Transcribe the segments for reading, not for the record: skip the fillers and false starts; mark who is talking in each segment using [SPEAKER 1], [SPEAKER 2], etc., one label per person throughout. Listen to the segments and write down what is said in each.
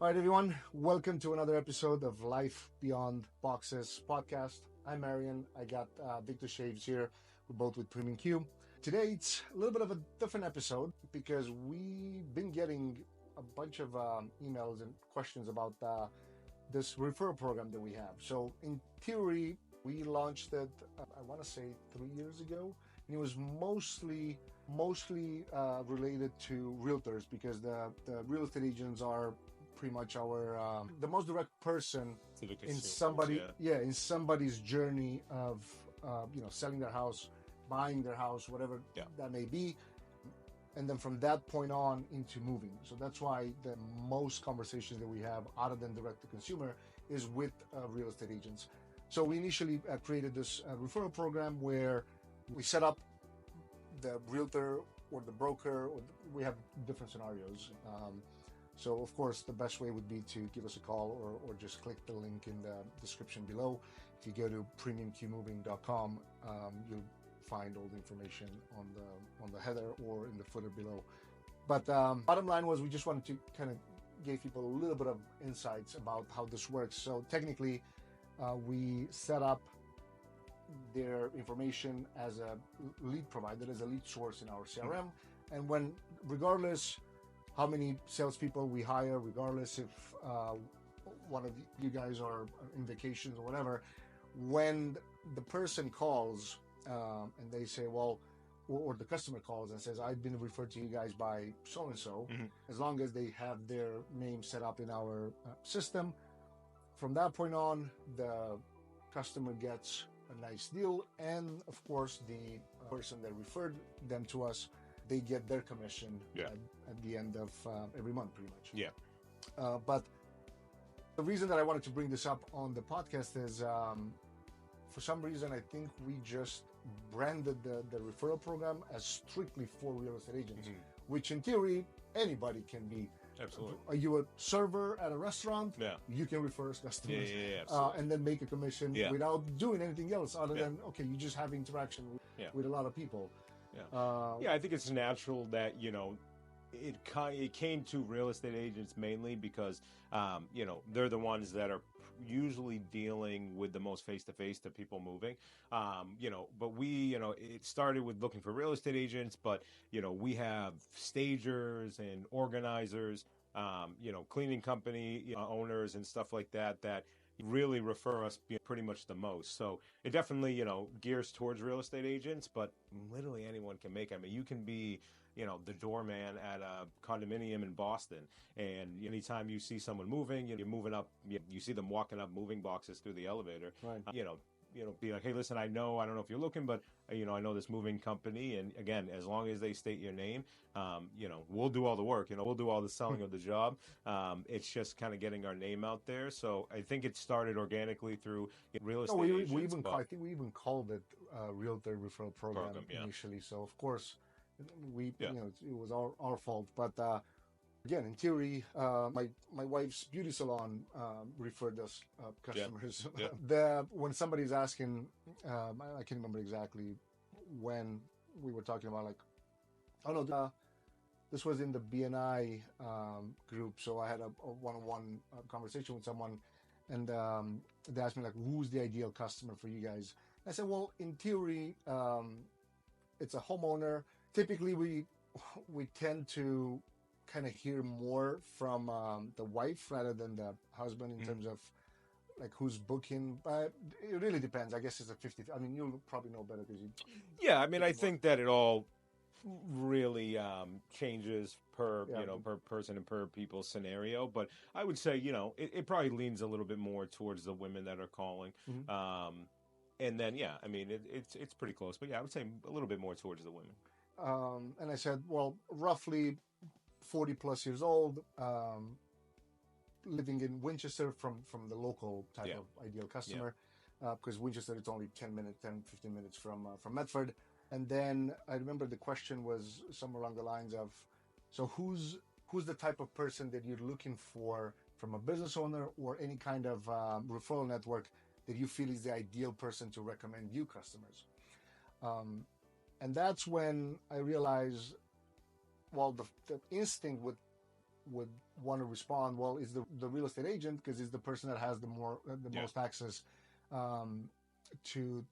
[SPEAKER 1] All right, everyone. Welcome to another episode of Life Beyond Boxes podcast. I'm Marion. I got Victor Shaves here. We're both with Premium Q. Today, it's a little bit of a different episode because we've been getting a bunch of emails and questions about this referral program that we have. So, in theory, we launched it, I want to say 3 years ago, and it was mostly related to realtors because the real estate agents are pretty much our the most direct person in somebody's journey of selling their house, buying their house, whatever that may be, and then from that point on into moving. So that's why the most conversations that we have other than direct to consumer is with real estate agents. So we initially created this referral program where we set up the realtor or the broker, we have different scenarios. So, of course, the best way would be to give us a call or just click the link in the description below. If you go to premiumqmoving.com, you'll find all the information on the header or in the footer below. But bottom line was we just wanted to kind of give people a little bit of insights about how this works. So technically, we set up their information as a lead provider, as a lead source in our CRM. And regardless how many salespeople we hire, regardless if one of you guys are in vacations or whatever, when the person calls and they say, well, or the customer calls and says, I've been referred to you guys by so-and-so, as long as they have their name set up in our system, from that point on, the customer gets a nice deal. And of course, the person that referred them to us, they get their commission at the end of every month, pretty much. But the reason that I wanted to bring this up on the podcast is for some reason, I think we just branded the referral program as strictly for real estate agents, which in theory, anybody can be.
[SPEAKER 2] Absolutely.
[SPEAKER 1] Are you a server at a restaurant? You can refer customers and then make a commission without doing anything else other than, you just have interaction with a lot of people.
[SPEAKER 2] I think it's natural that, it came to real estate agents mainly because, they're the ones that are usually dealing with the most face-to-face to people moving. But we, it started with looking for real estate agents, but, we have stagers and organizers, cleaning company owners and stuff like that really refer us pretty much the most. So it definitely, gears towards real estate agents, but literally anyone can make it. I mean, you can be, the doorman at a condominium in Boston, and anytime you see someone moving, you're moving up, you see them walking up moving boxes through the elevator, be like, hey, listen, I don't know if you're looking, but I know this moving company, and again, as long as they state your name, we'll do all the work, we'll do all the selling of the job. It's just kind of getting our name out there. So I think it started organically through real estate agents.
[SPEAKER 1] I think we even called it Realtor Referral Program initially. So of course, it was our fault, but again, in theory, my wife's beauty salon referred us customers. When somebody's asking, I can't remember exactly when we were talking about this was in the BNI group. So I had a one-on-one conversation with someone, and they asked me who's the ideal customer for you guys? I said, well, in theory, it's a homeowner. Typically, we tend to kind of hear more from the wife rather than the husband in terms of who's booking, but it really depends. I guess it's a 50. I mean, you'll probably know better because you.
[SPEAKER 2] I think that it all really changes per per person and per people's scenario, but I would say it probably leans a little bit more towards the women that are calling. And then it's pretty close, but I would say a little bit more towards the women.
[SPEAKER 1] And I said, well, roughly 40 plus years old, living in Winchester from the local type of ideal customer, because Winchester it's only 15 minutes from Medford. And then I remember the question was somewhere along the lines of, so who's the type of person that you're looking for from a business owner or any kind of referral network that you feel is the ideal person to recommend you customers? And that's when I realized, well, the instinct would want to respond, well, it's the real estate agent because it's the person that has the most access to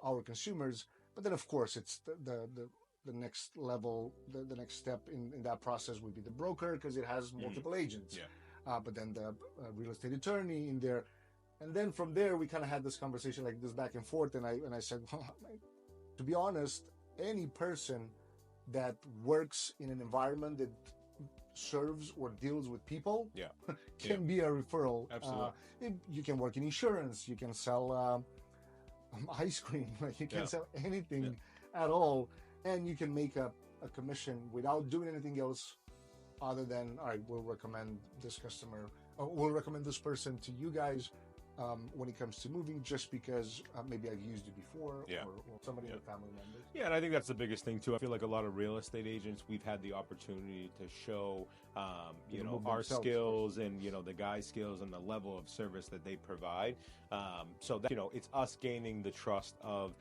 [SPEAKER 1] our consumers. But then, of course, it's the next level, the next step in that process would be the broker because it has multiple agents. But then the real estate attorney in there. And then from there, we kind of had this conversation like this back and forth. And I said, well, to be honest, any person that works in an environment that serves or deals with people can be a referral.
[SPEAKER 2] Absolutely.
[SPEAKER 1] You can work in insurance. You can sell ice cream. Like you can sell anything at all. And you can make a commission without doing anything else other than, all right, we'll recommend this customer, or we'll recommend this person to you guys when it comes to moving, just because maybe I've used it before or somebody in the family members.
[SPEAKER 2] Yeah, and I think that's the biggest thing too. I feel like a lot of real estate agents, we've had the opportunity to show, our skills and, the guy's skills and the level of service that they provide. So that, it's us gaining the trust of,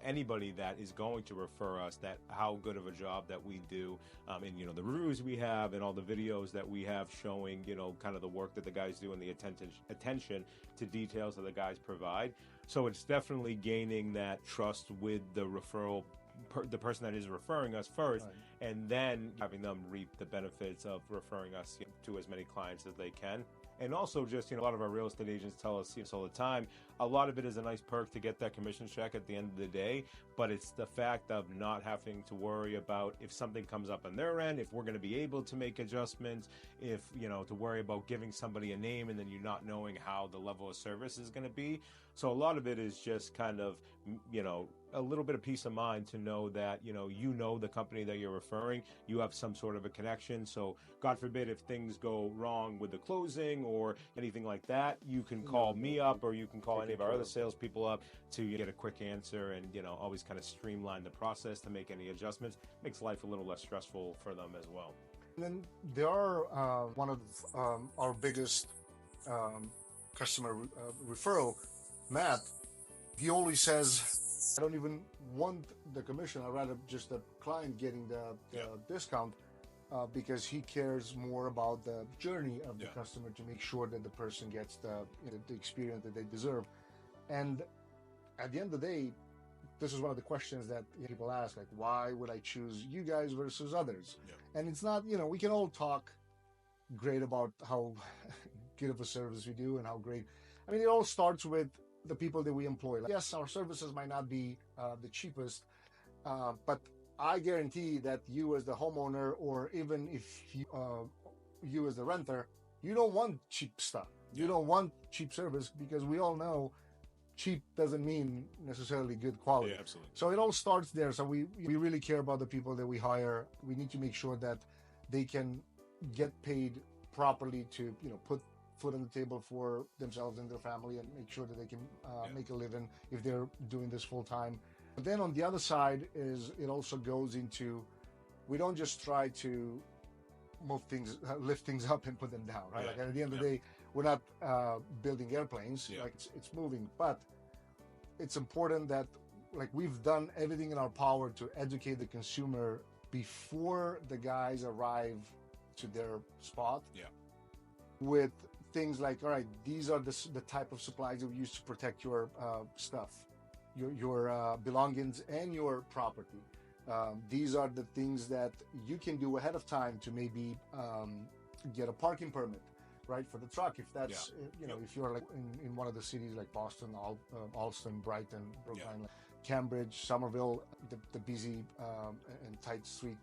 [SPEAKER 2] anybody that is going to refer us, that how good of a job that we do, and, the reviews we have and all the videos that we have showing, kind of the work that the guys do and the attention to details that the guys provide. So it's definitely gaining that trust with the the person that is referring us first, and then having them reap the benefits of referring us to as many clients as they can. And also just, a lot of our real estate agents tell us all the time, a lot of it is a nice perk to get that commission check at the end of the day, but it's the fact of not having to worry about if something comes up on their end, if we're going to be able to make adjustments, if, to worry about giving somebody a name and then you not knowing how the level of service is going to be. So a lot of it is just kind of, a little bit of peace of mind to know that, the company that you're referring, you have some sort of a connection. So God forbid if things go wrong with the closing or anything like that, you can call me up or you can call any of our other salespeople up to get a quick answer and, always kind of streamline the process to make any adjustments. Makes life a little less stressful for them as well.
[SPEAKER 1] And then there are one of our biggest customer referral, Matt. He always says, I don't even want the commission. I'd rather just the client getting the discount because he cares more about the journey of the customer to make sure that the person gets the experience that they deserve. And at the end of the day, this is one of the questions that people ask, like, why would I choose you guys versus others? And it's not, we can all talk great about how good of a service we do and how great. I mean, it all starts with the people that we employ. Like, yes, our services might not be the cheapest, but I guarantee that you as the homeowner, or even if you as the renter, you don't want cheap stuff. You don't want cheap service, because we all know cheap doesn't mean necessarily good quality.
[SPEAKER 2] Yeah, absolutely.
[SPEAKER 1] So it all starts there. So we really care about the people that we hire. We need to make sure that they can get paid properly to, put food on the table for themselves and their family, and make sure that they can make a living if they're doing this full time. But then on the other side is it also goes into, we don't just try to lift things up and put them down, right? Like at the end of the day, we're not building airplanes, like it's moving, but it's important that, like, we've done everything in our power to educate the consumer before the guys arrive to their spot with things like, all right, these are the type of supplies that we use to protect your stuff, your belongings and your property. These are the things that you can do ahead of time to maybe get a parking permit, right, for the truck. If that's, if you're like in one of the cities like Boston, Allston, Brighton, Brookline, Cambridge, Somerville, the busy and tight street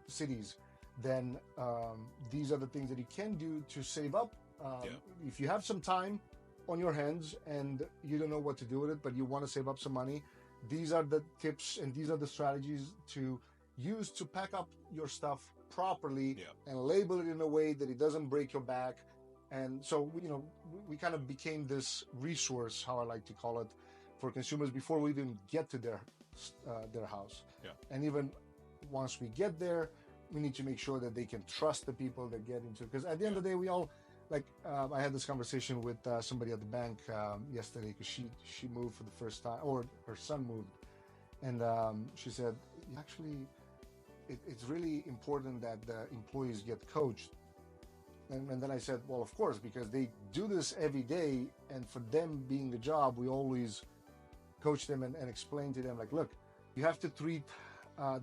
[SPEAKER 1] cities, then these are the things that you can do to save up. If you have some time on your hands and you don't know what to do with it, but you want to save up some money, these are the tips and these are the strategies to use to pack up your stuff properly and label it in a way that it doesn't break your back. And so, we kind of became this resource, how I like to call it, for consumers before we even get to their house. And even once we get there, we need to make sure that they can trust the people that get into it. Because at the end of the day, we all, like, I had this conversation with somebody at the bank yesterday, because she moved for the first time, or her son moved. And she said, actually, it's really important that the employees get coached And then I said, well, of course, because they do this every day. And for them being a job, we always coach them and explain to them, like, look, you have to treat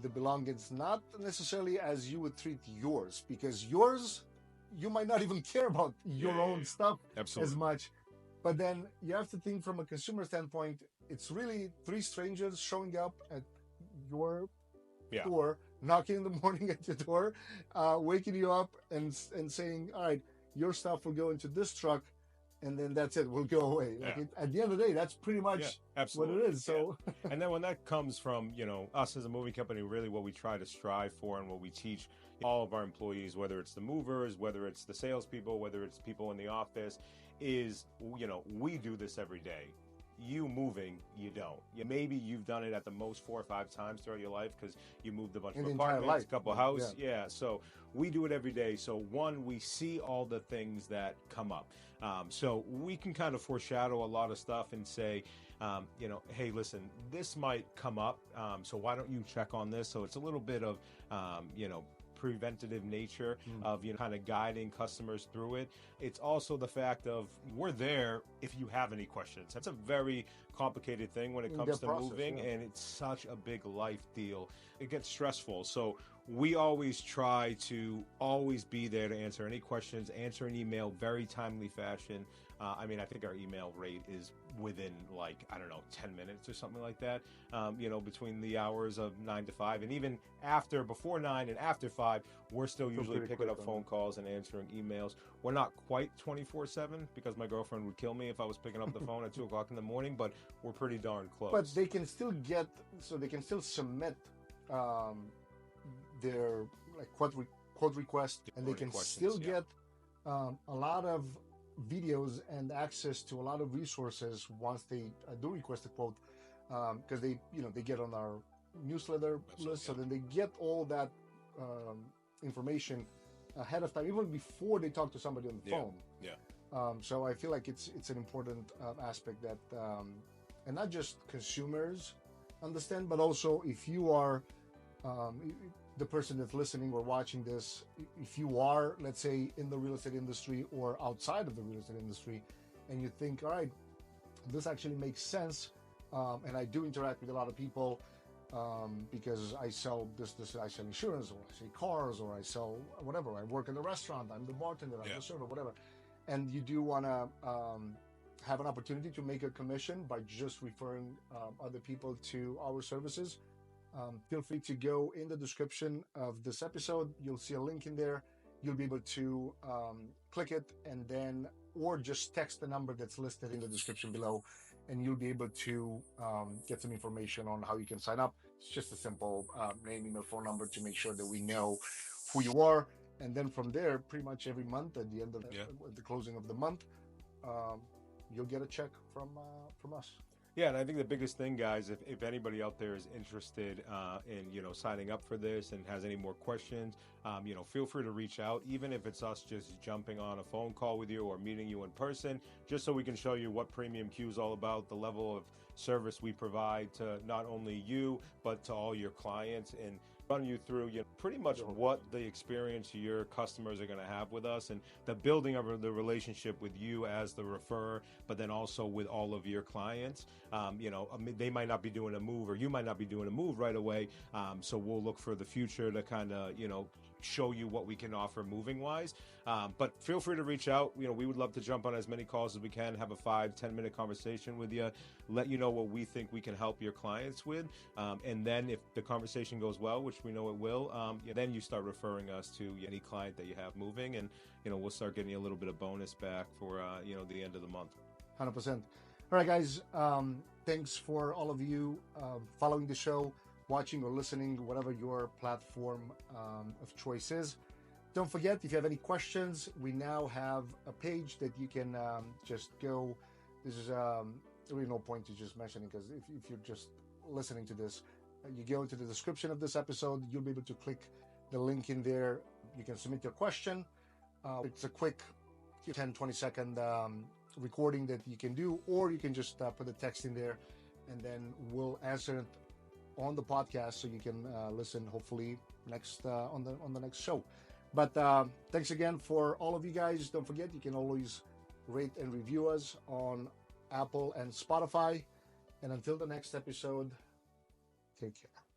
[SPEAKER 1] the belongings not necessarily as you would treat yours, because yours, you might not even care about your own stuff
[SPEAKER 2] Absolutely.
[SPEAKER 1] as much. But then you have to think from a consumer standpoint, it's really three strangers showing up at your door, knocking in the morning at your door, waking you up and saying, all right, your stuff will go into this truck, and then that's it, will go away. Like at the end of the day, that's pretty much what it is. So
[SPEAKER 2] and then when that comes from, us as a moving company, really what we try to strive for and what we teach all of our employees, whether it's the movers, whether it's the salespeople, whether it's people in the office, is, we do this every day. You moving, you don't. Maybe you've done it at the most 4 or 5 times throughout your life because you moved a bunch of apartments, a couple houses. So we do it every day. So one, we see all the things that come up. So we can kind of foreshadow a lot of stuff and say, hey, listen, this might come up. So why don't you check on this? So it's a little bit of, preventative nature of kind of guiding customers through it. It's also the fact of we're there if you have any questions. That's a very complicated thing when it comes to moving, and it's such a big life deal. It gets stressful. So we always try to always be there to answer any questions, answer an email, very timely fashion. I think our email rate is within 10 minutes or something like that, between the hours of 9 to 5. And even before 9 and after 5, we're still usually picking up phone calls and answering emails. We're not quite 24/7 because my girlfriend would kill me if I was picking up the phone at 2 o'clock in the morning, but we're pretty darn close.
[SPEAKER 1] But they can still submit their quote request, and they can still get a lot of videos and access to a lot of resources once they do request a quote, because they get on our newsletter list, so then they get all that information ahead of time, even before they talk to somebody on the phone. So I feel like it's an important aspect that and not just consumers understand, but also if you are the person that's listening or watching this, if you are, let's say, in the real estate industry or outside of the real estate industry, and you think, all right, this actually makes sense, and I do interact with a lot of people because I sell this, I sell insurance, or I sell cars, or I sell whatever. I work in a restaurant, I'm the bartender, I'm the server, whatever. And you do want to have an opportunity to make a commission by just referring other people to our services. Feel free to go in the description of this episode. You'll see a link in there. You'll be able to click it, and then, or just text the number that's listed in the description below, and you'll be able to get some information on how you can sign up. It's just a simple name, email, phone number to make sure that we know who you are. And then from there, pretty much every month at the end of the closing of the month, you'll get a check from us.
[SPEAKER 2] Yeah, and I think the biggest thing, guys, if anybody out there is interested in signing up for this and has any more questions, feel free to reach out, even if it's us just jumping on a phone call with you or meeting you in person, just so we can show you what Premium Q is all about, the level of service we provide to not only you but to all your clients, and run you through pretty much what the experience your customers are going to have with us, and the building of the relationship with you as the referrer, but then also with all of your clients. They might not be doing a move, or you might not be doing a move right away, so we'll look for the future to kind of show you what we can offer moving wise. But feel free to reach out. We would love to jump on as many calls as we can, have a 5-10 minute conversation with you, let you know what we think we can help your clients with, and then if the conversation goes well, which we know it will, then you start referring us to any client that you have moving, and we'll start getting a little bit of bonus back for the end of the month.
[SPEAKER 1] 100%. All right, guys, thanks for all of you following the show, watching or listening, whatever your platform of choice is. Don't forget, if you have any questions, we now have a page that you can just go. This is really no point to just mentioning, because if you're just listening to this, you go into the description of this episode, you'll be able to click the link in there. You can submit your question. It's a quick 10-20 second recording that you can do, or you can just put the text in there, and then we'll answer it on the podcast, so you can listen hopefully next on the next show. But thanks again for all of you guys. Don't forget, you can always rate and review us on Apple and Spotify. And until the next episode, take care.